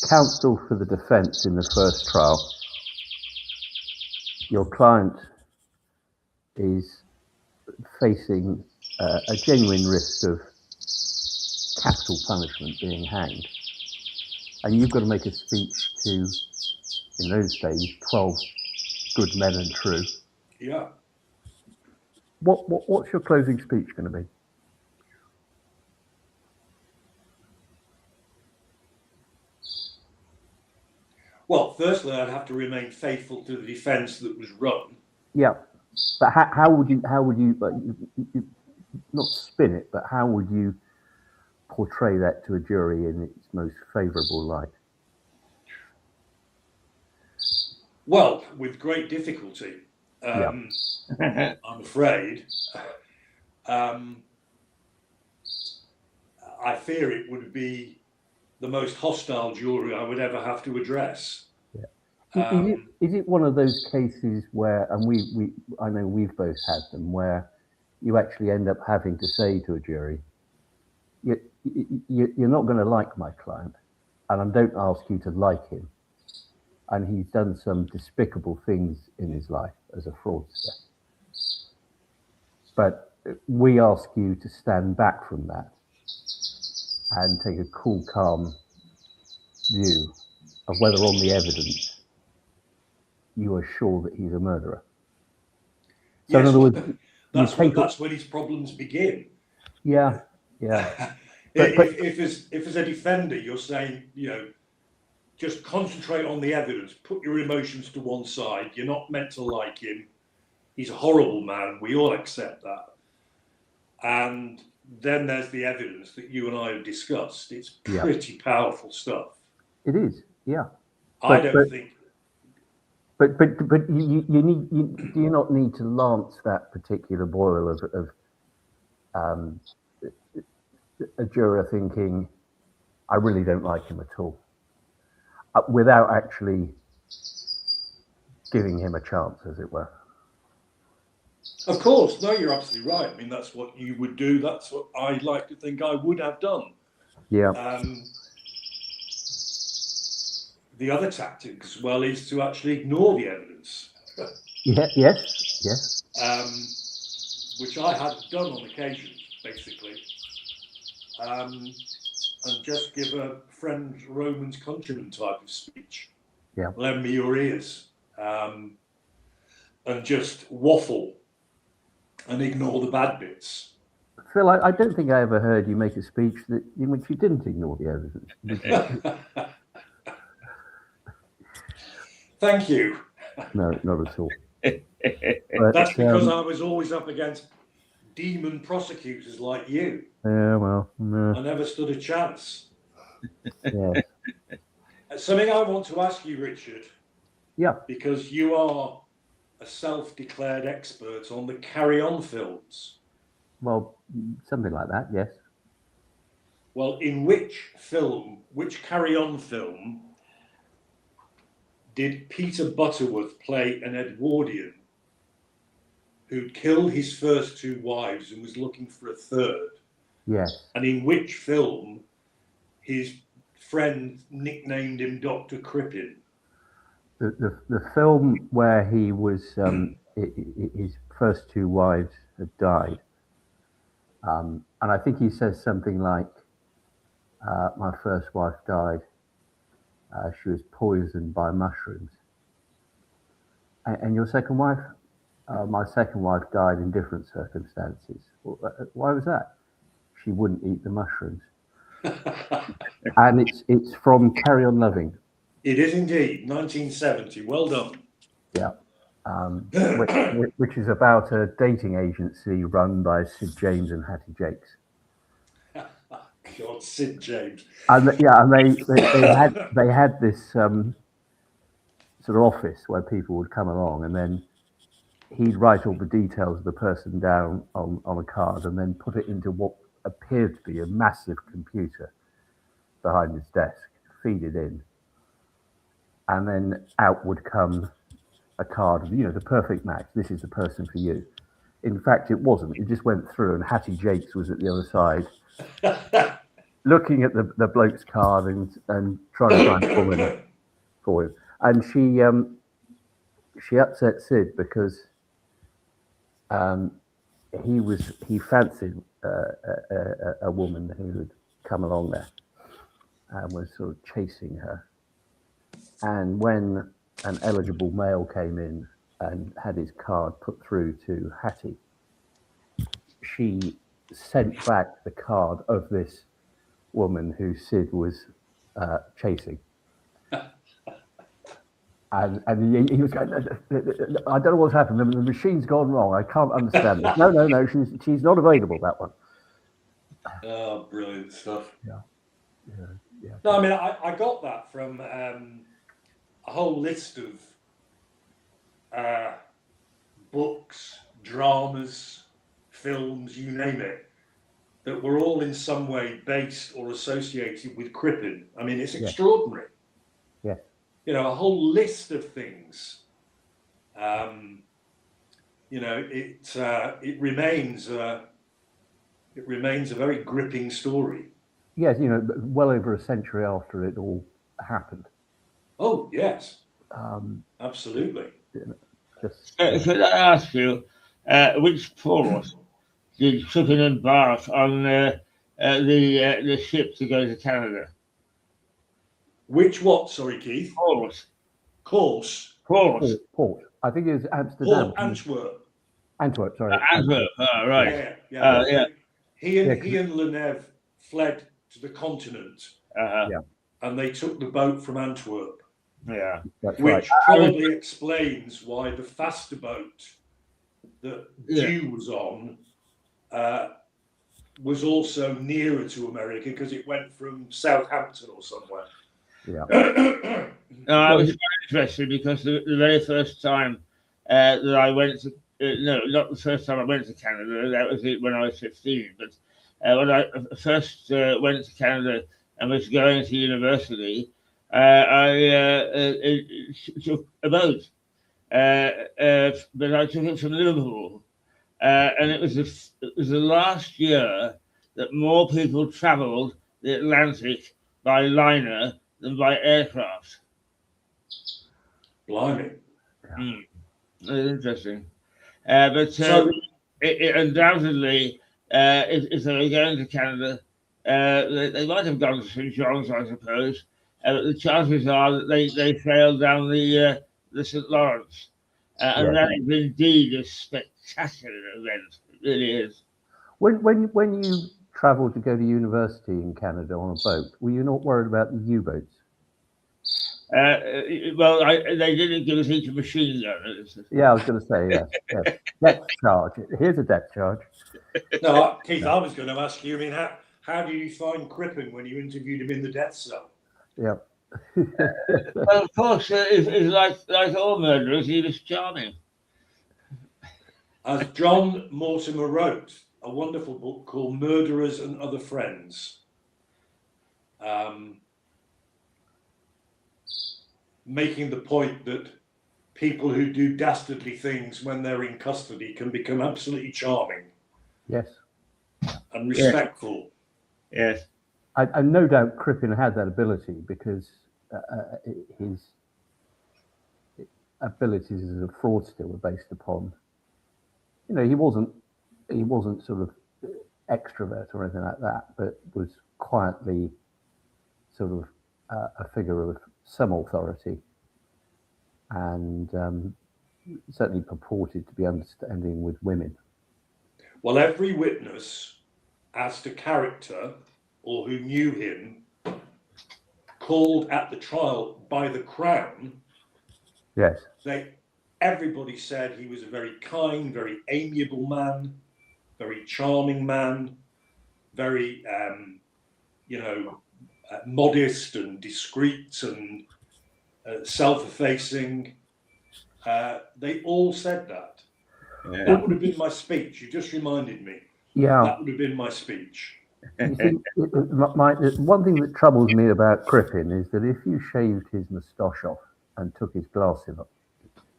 counsel for the defence in the first trial, your client is facing a genuine risk of capital punishment, being hanged, and you've got to make a speech to, in those days, 12 good men and true. Yeah. What's your closing speech going to be? Well, firstly, I'd have to remain faithful to the defence that was run. Yeah, but how would you not spin it, but how would you portray that to a jury in its most favourable light? Well, with great difficulty, I'm afraid. I fear it would be the most hostile jury I would ever have to address. Yeah. Is it one of those cases where, and I know we've both had them, where you actually end up having to say to a jury, you're not going to like my client, and I don't ask you to like him, and he's done some despicable things in his life as a fraudster, but we ask you to stand back from that and take a cool, calm view of whether on the evidence you are sure that he's a murderer. So yes, in other words, that's when his problems begin. Yeah. If as a defender you're saying, just concentrate on the evidence, put your emotions to one side, you're not meant to like him, he's a horrible man, we all accept that. And then there's the evidence that you and I have discussed. It's pretty powerful stuff. It is, yeah. I don't think. But you need. Do you not need to lance that particular boil of a juror thinking, I really don't like him at all, without actually giving him a chance, as it were? Of course, no, you're absolutely right. I mean, that's what you would do. That's what I like to think I would have done. Yeah. The other tactic as well is to actually ignore the evidence. Yes. Which I have done on occasion, basically. And just give a friend Roman's countryman type of speech. Yeah. Lend me your ears. And just waffle and ignore the bad bits. Phil, I don't think I ever heard you make a speech in which you didn't ignore the evidence. Thank you. No, not at all. That's because I was always up against demon prosecutors like you. Yeah, well, no. I never stood a chance. Yeah. Something I want to ask you, Richard. Yeah. Because you are a self-declared expert on the Carry On films. Well, something like that, yes. Well, in which Carry On film, did Peter Butterworth play an Edwardian who'd killed his first two wives and was looking for a third? Yes. And in which film his friend nicknamed him Dr. Crippen? The film where he was his first two wives had died, and I think he says something like, "My first wife died. She was poisoned by mushrooms." And your second wife? My second wife died in different circumstances. Why was that? She wouldn't eat the mushrooms. And it's from Carry On Loving. It is indeed 1970. Well done. Yeah, which is about a dating agency run by Sid James and Hattie Jakes. God, Sid James. And they had this sort of office where people would come along, and then he'd write all the details of the person down on a card, and then put it into what appeared to be a massive computer behind his desk, feed it in, and then out would come a card of, the perfect match. This is the person for you. In fact, it wasn't. It just went through, and Hattie Jakes was at the other side, looking at the bloke's card and trying to find a woman for him. And she upset Sid because he fancied a woman who had come along there and was sort of chasing her. And when an eligible male came in and had his card put through to Hattie, she sent back the card of this woman who Sid was chasing. And he was going, I don't know what's happened. The machine's gone wrong. I can't understand this. No, she's not available, that one. Oh, brilliant stuff. Yeah. No, I mean, I got that from a whole list of books, dramas, films, you name it, that were all in some way based or associated with Crippen. I mean, it's extraordinary. Yeah. A whole list of things. It remains a very gripping story. Yes, well over a century after it all happened. Oh yes, absolutely. Could I ask you, which port did Crippen embark on the ship to go to Canada? Which what? Sorry, Keith. Course. Port. I think it was Amsterdam. Antwerp. Antwerp. Sorry. Antwerp. Oh, right. Yeah. He and Lenève fled to the continent, and they took the boat from Antwerp. Yeah, that's which probably explains why the faster boat that Dew was on was also nearer to America because it went from Southampton or somewhere. Yeah. I was very interested because the very first time that I went to, not the first time I went to Canada, that was when I was 15, but when I first went to Canada and was going to university, I took a boat, but I took it from Liverpool, and it was the last year that more people travelled the Atlantic by liner than by aircraft. Blimey. Interesting. But it undoubtedly, if they were going to Canada, they might have gone to St. John's, I suppose. But the chances are that they sailed down the St. Lawrence. And that is indeed a spectacular event. It really is. When you travelled to go to university in Canada on a boat, were you not worried about the U-boats? Well, they didn't give us each a machine gun. Yeah, I was going to say yes. Depth charge. Here's a depth charge. No, Keith, I was going to ask you. I mean, how do you find Crippen when you interviewed him in the death cell? Yeah. Well, of course, it's like all murderers, he was charming. As John Mortimer wrote, a wonderful book called Murderers and Other Friends, making the point that people who do dastardly things when they're in custody can become absolutely charming. Yes. And respectful. Yes. I no doubt Crippen had that ability because his abilities as a fraudster were based upon, he wasn't sort of extrovert or anything like that, but was quietly sort of a figure of some authority, and certainly purported to be understanding with women. Well, every witness as to character or who knew him called at the trial by the Crown. Yes. Everybody said he was a very kind, very amiable man, very charming man, very, modest and discreet and self-effacing. They all said that. Yeah. That would have been my speech. You just reminded me. Yeah. That would have been my speech. You see, one thing that troubles me about Crippen is that if you shaved his moustache off and took his glasses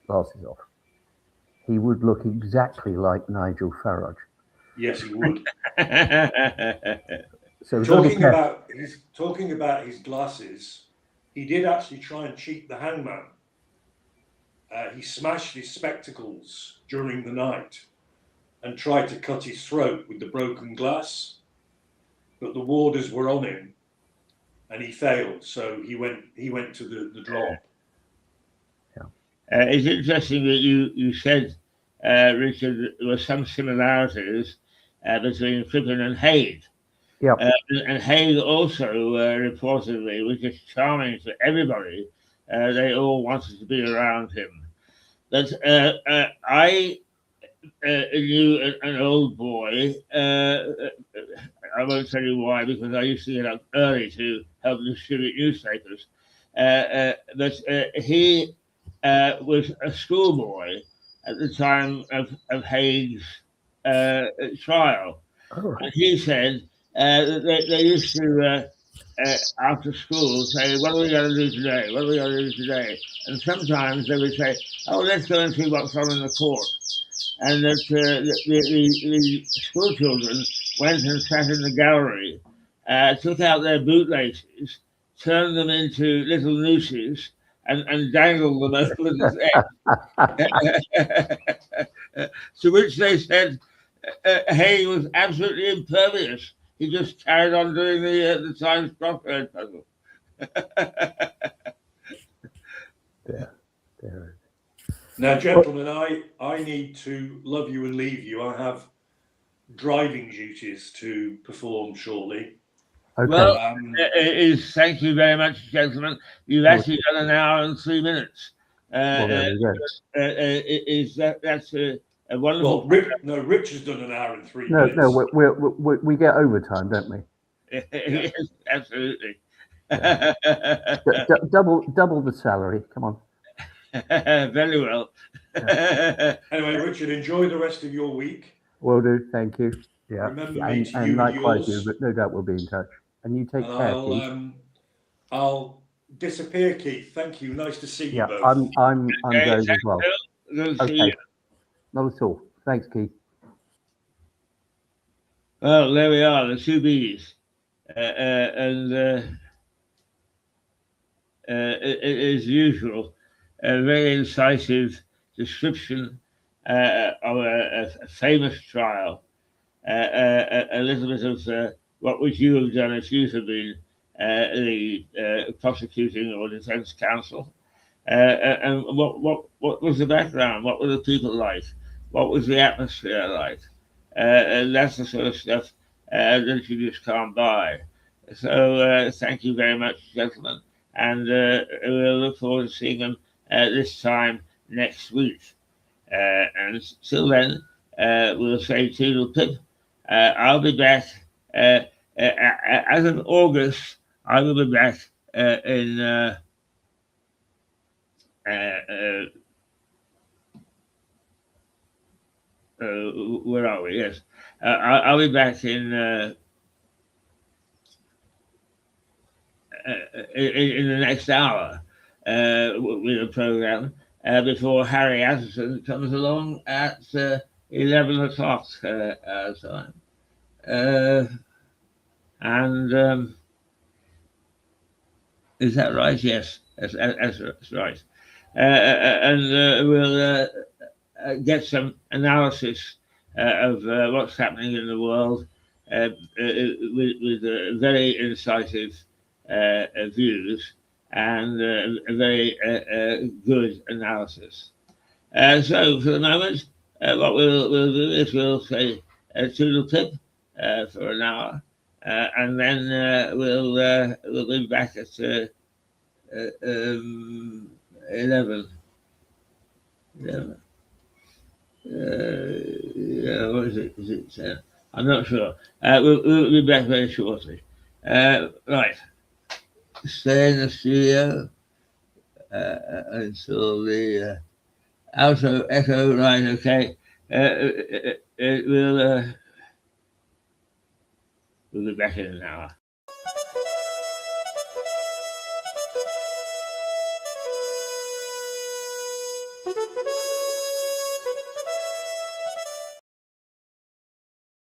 off, he would look exactly like Nigel Farage. Yes, he would. So talking about his glasses, he did actually try and cheat the hangman. He smashed his spectacles during the night and tried to cut his throat with the broken glass, but the warders were on him and he failed, so he went to the drop. It's interesting that you said, Richard, there were some similarities between Crippen and Haig. Yeah. And Haig also reportedly was just charming to everybody. They all wanted to be around him. But I knew an old boy. I won't tell you why, because I used to get up early to help distribute newspapers. But he was a schoolboy at the time of Haig's trial. Oh. And he said they used to, after school, say, what are we going to do today? What are we going to do today? And sometimes they would say, oh, let's go and see what's on in the court. And that the school children went and sat in the gallery, took out their bootlaces, turned them into little nooses, and dangled them over the head. To which they said Haig was absolutely impervious. He just carried on doing the Times crossword puzzle. There. Now, gentlemen, I need to love you and leave you. I have driving duties to perform shortly. Okay. Well, thank you very much, gentlemen. You've actually done 1 hour and 3 minutes. Well, there we go. That's a wonderful. Well, Rich has done 1 hour and 3 minutes. No, we get overtime, don't we? Yes, absolutely. Double the salary. Come on. Very well. Anyway, Richard, enjoy the rest of your week. Will do. Thank you. Yeah. Remember me to you And likewise, yours. but no doubt we'll be in touch. And you take care, Keith. I'll disappear, Keith. Thank you. Nice to see you both. I'm going as well. Good to see Okay. you. Not at all. Thanks, Keith. Well, there we are, the two Bs. And as usual, a very incisive description of a famous trial. A little bit of what would you have done if you had been the prosecuting or defense counsel, and what was the background? What were the people like? What was the atmosphere like? and that's the sort of stuff that you just can't buy. So thank you very much, gentlemen, and we'll look forward to seeing them this time next week. And till then, we'll say toodle pip. I'll be back as of August. I will be back in. Where are we? Yes, I'll be back in the next hour with a program before Harry Atherton comes along at 11 o'clock our time. And is that right? Yes, that's right. And we'll get some analysis of what's happening in the world with very incisive views and a very good analysis. So for the moment, what we'll do is we'll say toodle pip for an hour, and then we'll be back at 11. Yeah, what is it? Is it? I'm not sure. We'll be back very shortly. Right. Stay in the studio until the outro echo. Right. Okay. We'll be back in an hour.